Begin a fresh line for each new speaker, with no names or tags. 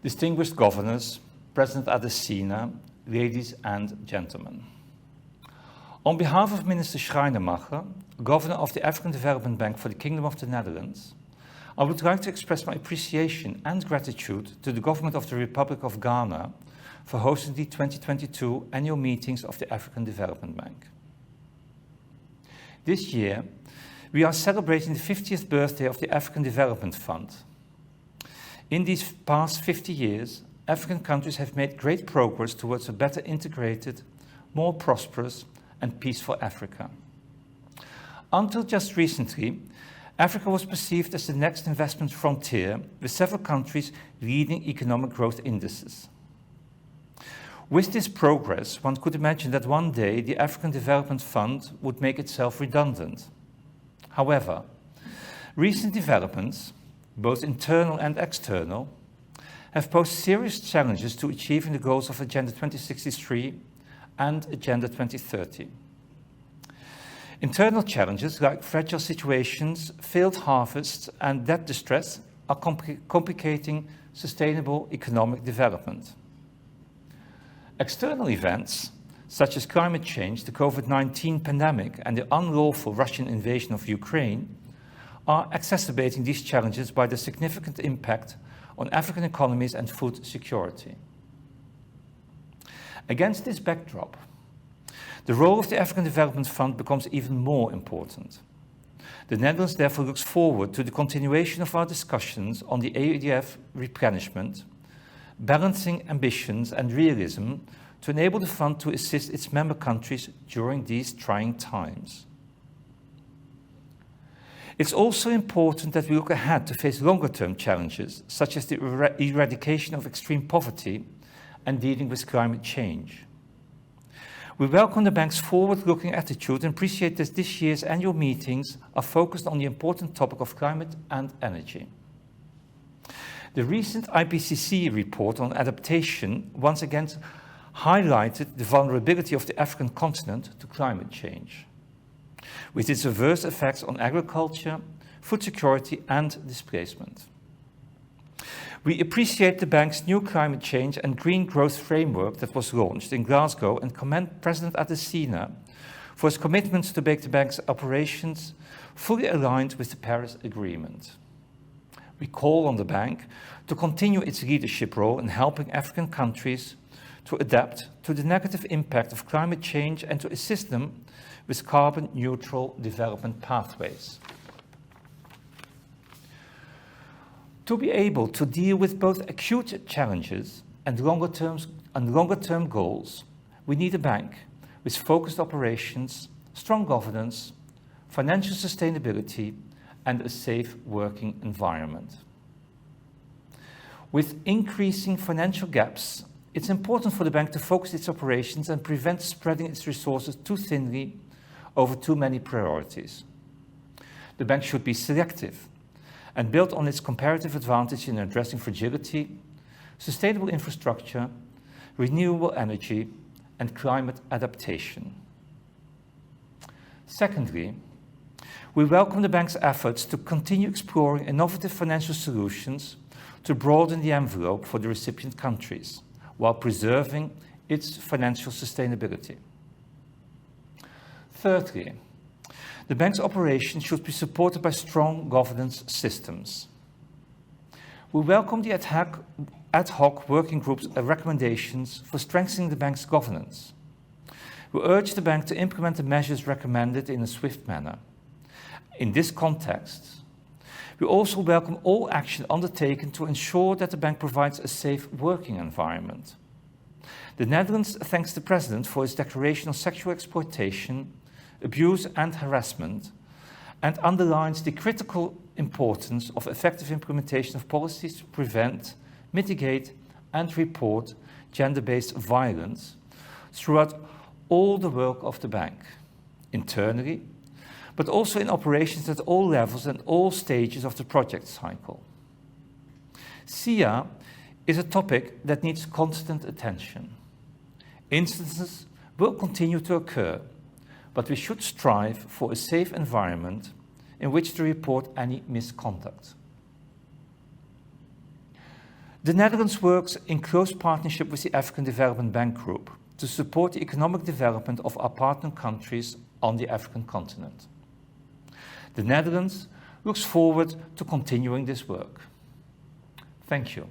Distinguished governors, President Adesina, ladies and gentlemen. On behalf of Minister Schreinermacher, Governor of the African Development Bank for the Kingdom of the Netherlands, I would like to express my appreciation and gratitude to the Government of the Republic of Ghana for hosting the 2022 annual meetings of the African Development Bank. This year, we are celebrating the 50th birthday of the African Development Fund. In these past 50 years, African countries have made great progress towards a better integrated, more prosperous and peaceful Africa. Until just recently, Africa was perceived as the next investment frontier, with several countries leading economic growth indices. With this progress, one could imagine that one day the African Development Fund would make itself redundant. However, recent developments, both internal and external, have posed serious challenges to achieving the goals of Agenda 2063 and Agenda 2030. Internal challenges like fragile situations, failed harvests, and debt distress are complicating sustainable economic development. External events, such as climate change, the COVID-19 pandemic, and the unlawful Russian invasion of Ukraine, are exacerbating these challenges by the significant impact on African economies and food security. Against this backdrop, the role of the African Development Fund becomes even more important. The Netherlands therefore looks forward to the continuation of our discussions on the AEDF replenishment, balancing ambitions and realism to enable the fund to assist its member countries during these trying times. It's also important that we look ahead to face longer-term challenges, such as the eradication of extreme poverty and dealing with climate change. We welcome the bank's forward-looking attitude and appreciate that this year's annual meetings are focused on the important topic of climate and energy. The recent IPCC report on adaptation once again highlighted the vulnerability of the African continent to climate change, with its adverse effects on agriculture, food security and displacement. We appreciate the bank's new climate change and green growth framework that was launched in Glasgow and commend President Adesina for his commitments to make the bank's operations fully aligned with the Paris Agreement. We call on the bank to continue its leadership role in helping African countries to adapt to the negative impact of climate change and to assist them with carbon-neutral development pathways. To be able to deal with both acute challenges and longer-term goals, we need a bank with focused operations, strong governance, financial sustainability, and a safe working environment. With increasing financial gaps, it's important for the bank to focus its operations and prevent spreading its resources too thinly over too many priorities. The bank should be selective and build on its comparative advantage in addressing fragility, sustainable infrastructure, renewable energy, and climate adaptation. Secondly, we welcome the bank's efforts to continue exploring innovative financial solutions to broaden the envelope for the recipient countries, while preserving its financial sustainability. Thirdly, the bank's operations should be supported by strong governance systems. We welcome the ad hoc working group's recommendations for strengthening the bank's governance. We urge the bank to implement the measures recommended in a swift manner. In this context, we also welcome all action undertaken to ensure that the bank provides a safe working environment. The Netherlands thanks the President for his declaration on sexual exploitation, abuse and harassment, and underlines the critical importance of effective implementation of policies to prevent, mitigate and report gender-based violence throughout all the work of the bank, internally, but also in operations at all levels and all stages of the project cycle. SIA is a topic that needs constant attention. Instances will continue to occur, but we should strive for a safe environment in which to report any misconduct. The Netherlands works in close partnership with the African Development Bank Group to support the economic development of our partner countries on the African continent. The Netherlands looks forward to continuing this work. Thank you.